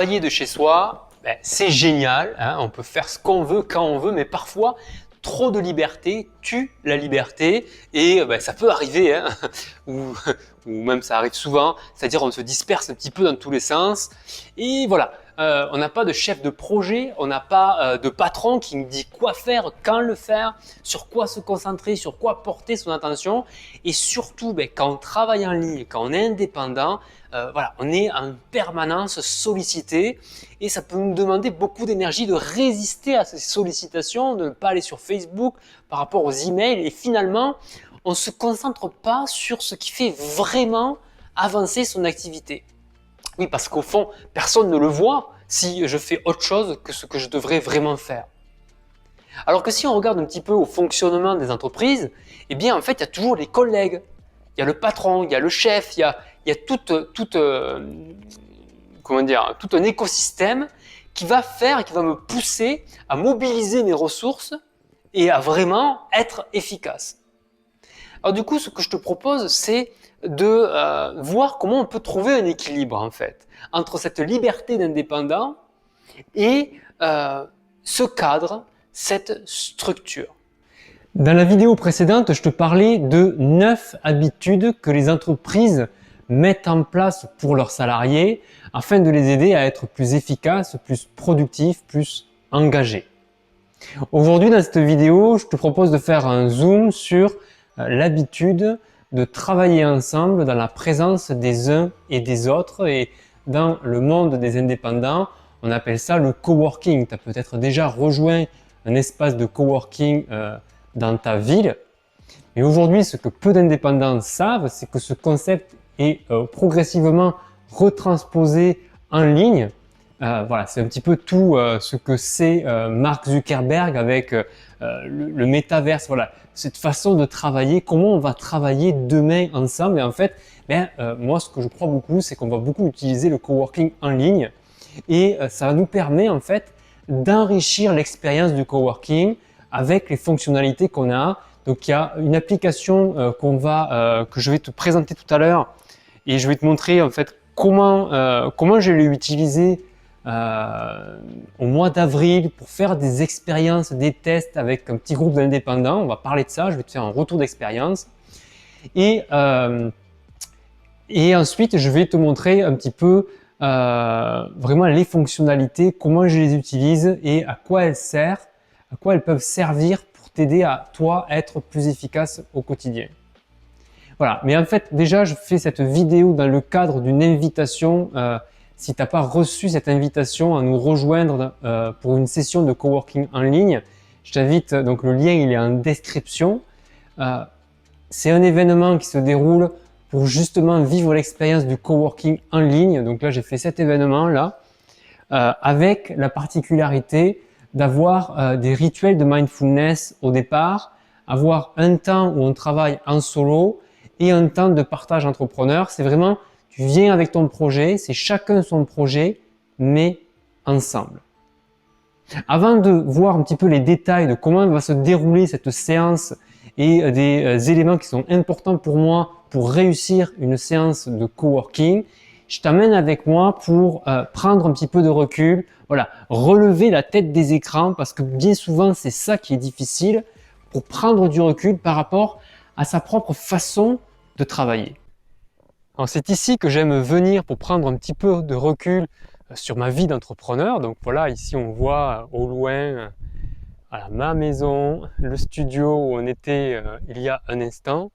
Travailler de chez soi, ben, c'est génial, hein, on peut faire ce qu'on veut, quand on veut, mais parfois, trop de liberté tue la liberté et ben, ça peut arriver, hein, ou, ou même ça arrive souvent, c'est-à-dire on se disperse un petit peu dans tous les sens et voilà, on n'a pas de chef de projet, on n'a pas de patron qui nous dit quoi faire, quand le faire, sur quoi se concentrer, sur quoi porter son attention et surtout ben, quand on travaille en ligne, quand on est indépendant, voilà, on est en permanence sollicité et ça peut nous demander beaucoup d'énergie de résister à ces sollicitations, de ne pas aller sur Facebook par rapport aux emails et finalement on ne se concentre pas sur ce qui fait vraiment avancer son activité. Oui, parce qu'au fond, personne ne le voit si je fais autre chose que ce que je devrais vraiment faire. Alors que si on regarde un petit peu au fonctionnement des entreprises, eh bien en fait il y a toujours les collègues, il y a le patron, il y a le chef, il y a tout un écosystème qui va faire et qui va me pousser à mobiliser mes ressources et à vraiment être efficace. Alors du coup, ce que je te propose, c'est de voir comment on peut trouver un équilibre en fait entre cette liberté d'indépendant et ce cadre, cette structure. Dans la vidéo précédente, je te parlais de 9 habitudes que les entreprises mettent en place pour leurs salariés afin de les aider à être plus efficaces, plus productifs, plus engagés. Aujourd'hui, dans cette vidéo, je te propose de faire un zoom sur l'habitude de travailler ensemble dans la présence des uns et des autres. Et dans le monde des indépendants, on appelle ça le coworking. Tu as peut-être déjà rejoint un espace de coworking dans ta ville. Et aujourd'hui, ce que peu d'indépendants savent, c'est que ce concept est progressivement retransposé en ligne. Voilà, c'est un petit peu tout ce que c'est Mark Zuckerberg avec le métaverse. Voilà, cette façon de travailler, comment on va travailler demain ensemble. Et en fait, moi, ce que je crois beaucoup, c'est qu'on va beaucoup utiliser le coworking en ligne et ça nous permet en fait d'enrichir l'expérience du coworking avec les fonctionnalités qu'on a. Donc, il y a une application que je vais te présenter tout à l'heure et je vais te montrer en fait comment je l'ai utilisé au mois d'avril pour faire des expériences, des tests avec un petit groupe d'indépendants. On va parler de ça, je vais te faire un retour d'expérience. Et ensuite, je vais te montrer un petit peu vraiment les fonctionnalités, comment je les utilise et à quoi elles servent, à quoi elles peuvent servir pour t'aider à toi être plus efficace au quotidien. Voilà, mais en fait déjà je fais cette vidéo dans le cadre d'une invitation. Si tu n'as pas reçu cette invitation à nous rejoindre pour une session de coworking en ligne, je t'invite, donc le lien il est en description. C'est un événement qui se déroule pour justement vivre l'expérience du coworking en ligne. Donc là j'ai fait cet événement là avec la particularité d'avoir des rituels de mindfulness au départ, avoir un temps où on travaille en solo et un temps de partage entrepreneur. C'est vraiment, tu viens avec ton projet, c'est chacun son projet, mais ensemble. Avant de voir un petit peu les détails de comment va se dérouler cette séance et des éléments qui sont importants pour moi pour réussir une séance de coworking, je t'amène avec moi pour prendre un petit peu de recul, voilà, relever la tête des écrans parce que bien souvent c'est ça qui est difficile, pour prendre du recul par rapport à sa propre façon de travailler. Alors c'est ici que j'aime venir pour prendre un petit peu de recul sur ma vie d'entrepreneur. Donc voilà, ici on voit au loin voilà, ma maison, le studio où on était il y a un instant.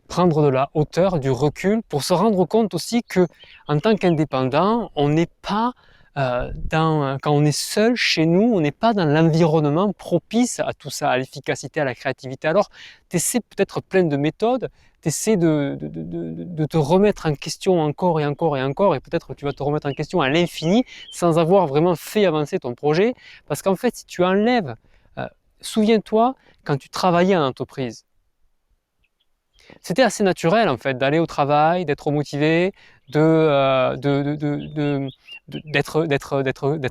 Prendre de la hauteur, du recul, pour se rendre compte aussi que en tant qu'indépendant, on n'est pas quand on est seul chez nous, on n'est pas dans l'environnement propice à tout ça, à l'efficacité, à la créativité. Alors, tu essaies peut-être plein de méthodes, tu essaies de te remettre en question encore et encore et encore, et peut-être tu vas te remettre en question à l'infini sans avoir vraiment fait avancer ton projet. Parce qu'en fait, si tu enlèves, souviens-toi, quand tu travaillais en entreprise, c'était assez naturel en fait d'aller au travail, d'être motivé, d'être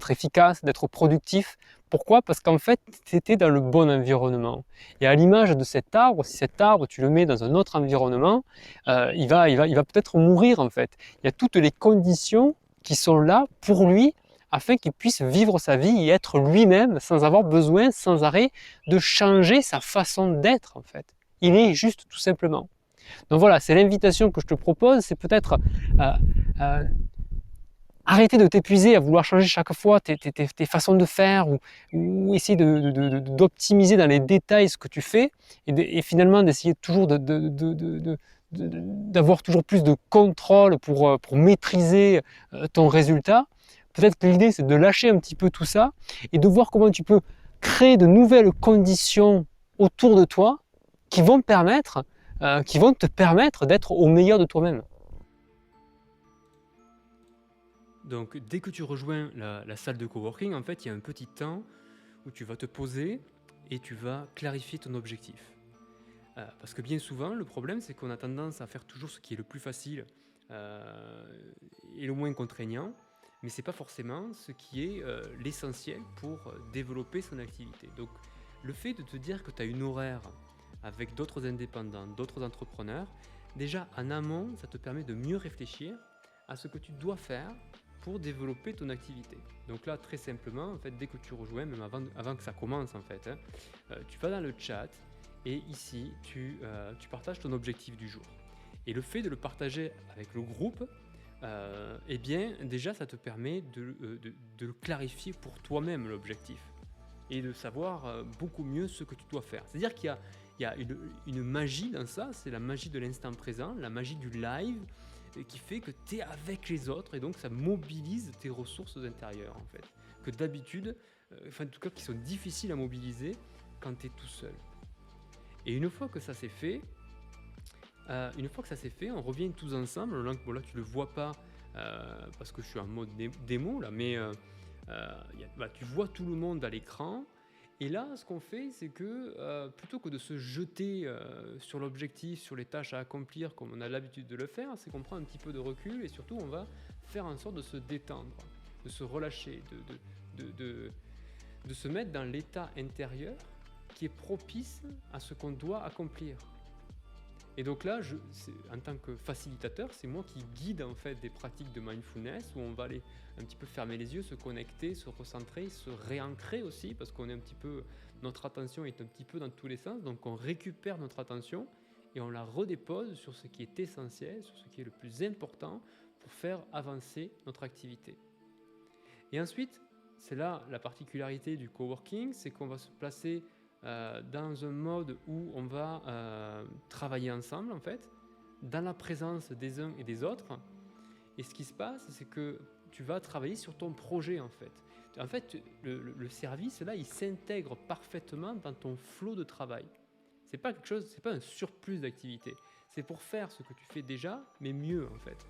efficace, d'être productif. Pourquoi? Parce qu'en fait, tu étais dans le bon environnement. Et à l'image de cet arbre, si cet arbre, tu le mets dans un autre environnement, il va peut-être mourir en fait. Il y a toutes les conditions qui sont là pour lui afin qu'il puisse vivre sa vie et être lui-même sans avoir besoin sans arrêt de changer sa façon d'être en fait. Il est juste tout simplement. Donc voilà, c'est l'invitation que je te propose, c'est peut-être euh, euh, arrêter de t'épuiser à vouloir changer chaque fois tes façons de faire ou essayer d'optimiser dans les détails ce que tu fais et finalement d'essayer toujours d'avoir toujours plus de contrôle pour maîtriser ton résultat. Peut-être que l'idée c'est de lâcher un petit peu tout ça et de voir comment tu peux créer de nouvelles conditions autour de toi qui vont qui vont te permettre d'être au meilleur de toi-même. Donc, dès que tu rejoins la salle de coworking, en fait, il y a un petit temps où tu vas te poser et tu vas clarifier ton objectif. Parce que bien souvent, le problème, c'est qu'on a tendance à faire toujours ce qui est le plus facile euh, et le moins contraignant, mais ce n'est pas forcément ce qui est l'essentiel pour développer son activité. Donc, le fait de te dire que tu as une horaire avec d'autres indépendants, d'autres entrepreneurs, déjà en amont, ça te permet de mieux réfléchir à ce que tu dois faire pour développer ton activité. Donc là, très simplement, en fait, dès que tu rejoins, même avant que ça commence, en fait, tu vas dans le chat et ici, tu partages ton objectif du jour. Et le fait de le partager avec le groupe, eh bien, déjà, ça te permet de clarifier pour toi-même l'objectif et de savoir beaucoup mieux ce que tu dois faire. C'est-à-dire qu'il y a une magie dans ça, c'est la magie de l'instant présent, la magie du live, qui fait que tu es avec les autres et donc ça mobilise tes ressources intérieures en fait. Que d'habitude, enfin en tout cas qui sont difficiles à mobiliser quand tu es tout seul. Et une fois que ça s'est fait, on revient tous ensemble. Là, bon, là tu le vois pas parce que je suis en mode démo là, mais tu vois tout le monde à l'écran. Et là, ce qu'on fait, c'est que plutôt que de se jeter sur l'objectif, sur les tâches à accomplir, comme on a l'habitude de le faire, c'est qu'on prend un petit peu de recul et surtout, on va faire en sorte de se détendre, de se relâcher, de se mettre dans l'état intérieur qui est propice à ce qu'on doit accomplir. Et donc là, en tant que facilitateur, c'est moi qui guide en fait des pratiques de mindfulness où on va aller un petit peu fermer les yeux, se connecter, se recentrer, se réancrer aussi parce qu'on est un petit peu, notre attention est un petit peu dans tous les sens, donc on récupère notre attention et on la redépose sur ce qui est essentiel, sur ce qui est le plus important pour faire avancer notre activité. Et ensuite, c'est là la particularité du coworking, c'est qu'on va se placer dans un mode où on va travailler ensemble en fait, dans la présence des uns et des autres. Et ce qui se passe, c'est que tu vas travailler sur ton projet en fait. En fait, le service là, il s'intègre parfaitement dans ton flot de travail. C'est pas quelque chose, c'est pas un surplus d'activité. C'est pour faire ce que tu fais déjà, mais mieux en fait,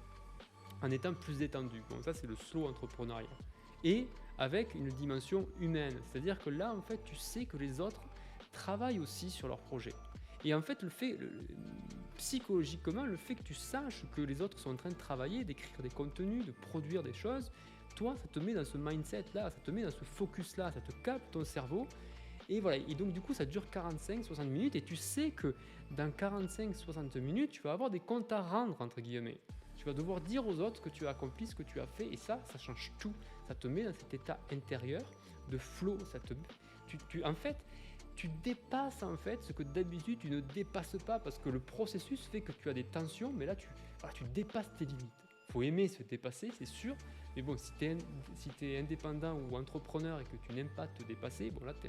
en étant plus détendu. Bon, ça c'est le slow entrepreneuriat. Et avec une dimension humaine, c'est-à-dire que là en fait, tu sais que les autres travaillent aussi sur leur projet. Et en fait, psychologiquement, le fait que tu saches que les autres sont en train de travailler, d'écrire des contenus, de produire des choses, toi, ça te met dans ce mindset-là, ça te met dans ce focus-là, ça te capte ton cerveau. Et voilà, et donc du coup, ça dure 45-60 minutes et tu sais que dans 45-60 minutes, tu vas avoir des comptes à rendre, entre guillemets. Tu vas devoir dire aux autres que tu as accompli, ce que tu as fait, et ça change tout. Ça te met dans cet état intérieur de flow. En fait, tu dépasses en fait ce que d'habitude tu ne dépasses pas parce que le processus fait que tu as des tensions, mais là tu dépasses tes limites. Il faut aimer se dépasser, c'est sûr, mais bon, si tu es indépendant ou entrepreneur et que tu n'aimes pas te dépasser, bon là c'est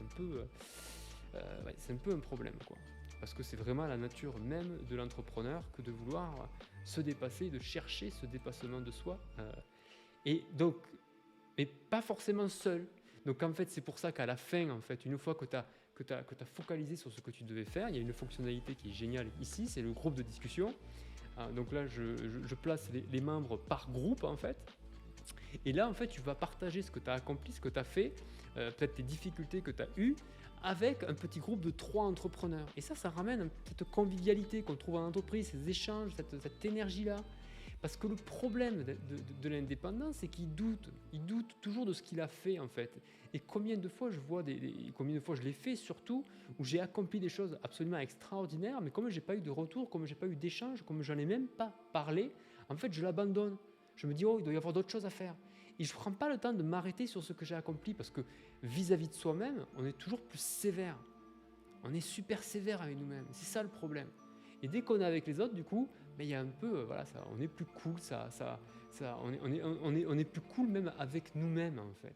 un peu un problème quoi. Parce que c'est vraiment la nature même de l'entrepreneur que de vouloir se dépasser, de chercher ce dépassement de soi. Et donc, mais pas forcément seul. Donc en fait, c'est pour ça qu'à la fin, en fait, une fois que tu as focalisé sur ce que tu devais faire, il y a une fonctionnalité qui est géniale ici, c'est le groupe de discussion. Donc là, je place les membres par groupe en fait. Et là, en fait, tu vas partager ce que tu as accompli, ce que tu as fait, peut-être tes difficultés que tu as eues, avec un petit groupe de 3 entrepreneurs. Et ça ramène cette convivialité qu'on trouve en entreprise, ces échanges, cette énergie-là. Parce que le problème de l'indépendant, c'est qu'il doute. Il doute toujours de ce qu'il a fait, en fait. Et combien de fois combien de fois je l'ai fait, surtout, où j'ai accompli des choses absolument extraordinaires, mais comme je n'ai pas eu de retour, comme je n'ai pas eu d'échange, comme je n'en ai même pas parlé, en fait, je l'abandonne. je me dis, oh, il doit y avoir d'autres choses à faire. Et je ne prends pas le temps de m'arrêter sur ce que j'ai accompli parce que vis-à-vis de soi-même, on est toujours plus sévère. On est super sévère avec nous-mêmes. C'est ça le problème. Et dès qu'on est avec les autres, du coup, il y a un peu, voilà, ça, on est plus cool, on est plus cool même avec nous-mêmes en fait.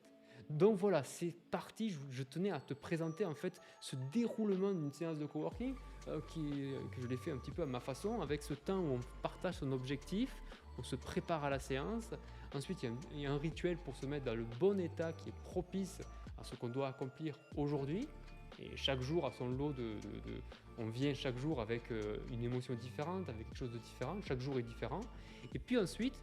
Donc voilà, c'est parti. Je tenais à te présenter en fait ce déroulement d'une séance de coworking que je l'ai fait un petit peu à ma façon, avec ce temps où on partage son objectif, on se prépare à la séance. Ensuite, il y a un rituel pour se mettre dans le bon état qui est propice à ce qu'on doit accomplir aujourd'hui. Et chaque jour a son lot on vient chaque jour avec une émotion différente, avec quelque chose de différent. Chaque jour est différent. Et puis ensuite,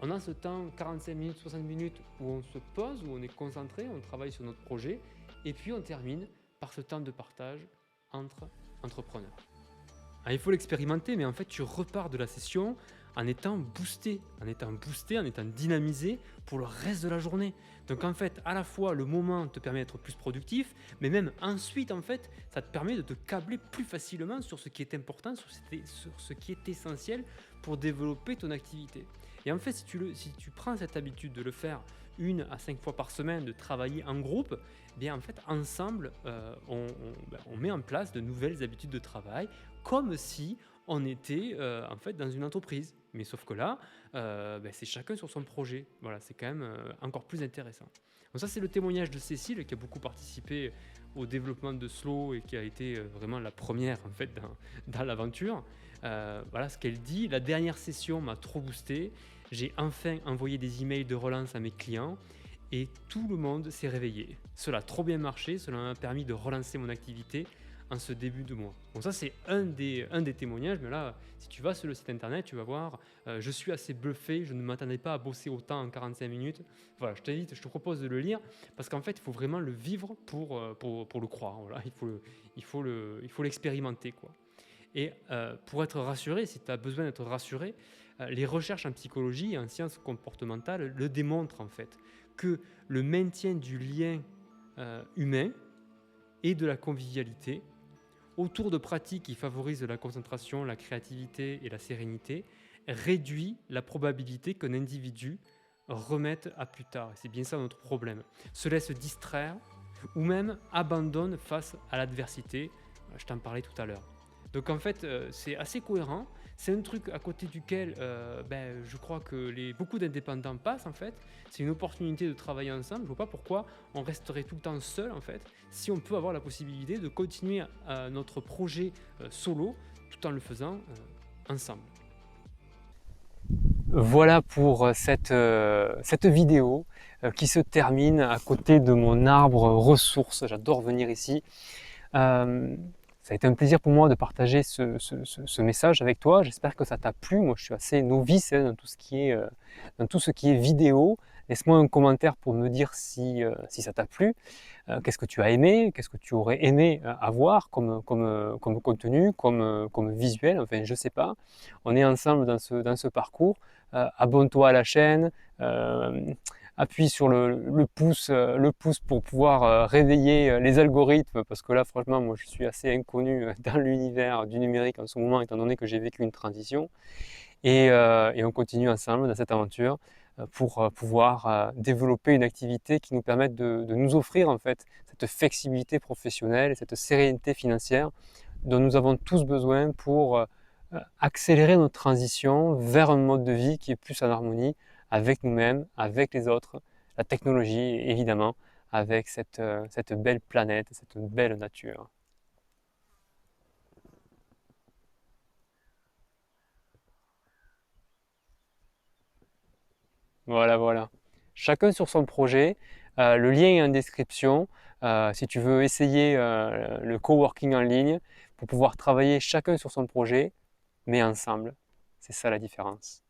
on a ce temps, 45 minutes, 60 minutes, où on se pose, où on est concentré, on travaille sur notre projet. Et puis on termine par ce temps de partage entre entrepreneurs. Alors, il faut l'expérimenter, mais en fait, tu repars de la session en étant boosté, en étant dynamisé pour le reste de la journée. Donc en fait, à la fois, le moment te permet d'être plus productif, mais même ensuite, en fait, ça te permet de te câbler plus facilement sur ce qui est important, sur ce qui est essentiel pour développer ton activité. Et en fait, si tu prends cette habitude de le faire 1 à 5 fois par semaine, de travailler en groupe, eh bien en fait, ensemble, on met en place de nouvelles habitudes de travail, comme si on était en fait dans une entreprise. Mais sauf que là, c'est chacun sur son projet. Voilà, c'est quand même encore plus intéressant. Donc ça, c'est le témoignage de Cécile qui a beaucoup participé au développement de Slow et qui a été vraiment la première en fait dans l'aventure. Voilà ce qu'elle dit. La dernière session m'a trop boosté. J'ai enfin envoyé des emails de relance à mes clients et tout le monde s'est réveillé. Cela a trop bien marché. Cela m'a permis de relancer mon activité en ce début de mois. Donc ça, c'est un des témoignages, mais là, si tu vas sur le site internet, tu vas voir, je suis assez bluffé, je ne m'attendais pas à bosser autant en 45 minutes. Voilà, je te propose de le lire, parce qu'en fait, il faut vraiment le vivre pour le croire. Voilà, il faut l'expérimenter, quoi. Et pour être rassuré, si tu as besoin d'être rassuré, les recherches en psychologie et en sciences comportementales le démontrent en fait, que le maintien du lien humain et de la convivialité autour de pratiques qui favorisent la concentration, la créativité et la sérénité, réduit la probabilité qu'un individu remette à plus tard. Et c'est bien ça notre problème. Se laisse distraire ou même abandonne face à l'adversité. Je t'en parlais tout à l'heure. Donc en fait, c'est assez cohérent. C'est un truc à côté duquel je crois que beaucoup d'indépendants passent en fait. C'est une opportunité de travailler ensemble. Je ne vois pas pourquoi on resterait tout le temps seul en fait, si on peut avoir la possibilité de continuer notre projet solo tout en le faisant ensemble. Voilà pour cette vidéo qui se termine à côté de mon arbre ressources. J'adore venir ici. Ça a été un plaisir pour moi de partager ce message avec toi. J'espère que ça t'a plu. Moi, je suis assez novice dans tout ce qui est vidéo. Laisse-moi un commentaire pour me dire si ça t'a plu. Qu'est-ce que tu as aimé? Qu'est-ce que tu aurais aimé avoir comme contenu, comme visuel? Enfin, je sais pas. On est ensemble dans ce parcours. Abonne-toi à la chaîne. Appuie sur le pouce pour pouvoir réveiller les algorithmes, parce que là franchement moi je suis assez inconnu dans l'univers du numérique en ce moment, étant donné que j'ai vécu une transition, et on continue ensemble dans cette aventure pour pouvoir développer une activité qui nous permette de nous offrir en fait cette flexibilité professionnelle et cette sérénité financière dont nous avons tous besoin pour accélérer notre transition vers un mode de vie qui est plus en harmonie avec nous-mêmes, avec les autres, la technologie évidemment, avec cette belle planète, cette belle nature. Voilà. Chacun sur son projet. Le lien est en description. Si tu veux essayer le coworking en ligne pour pouvoir travailler chacun sur son projet, mais ensemble. C'est ça la différence.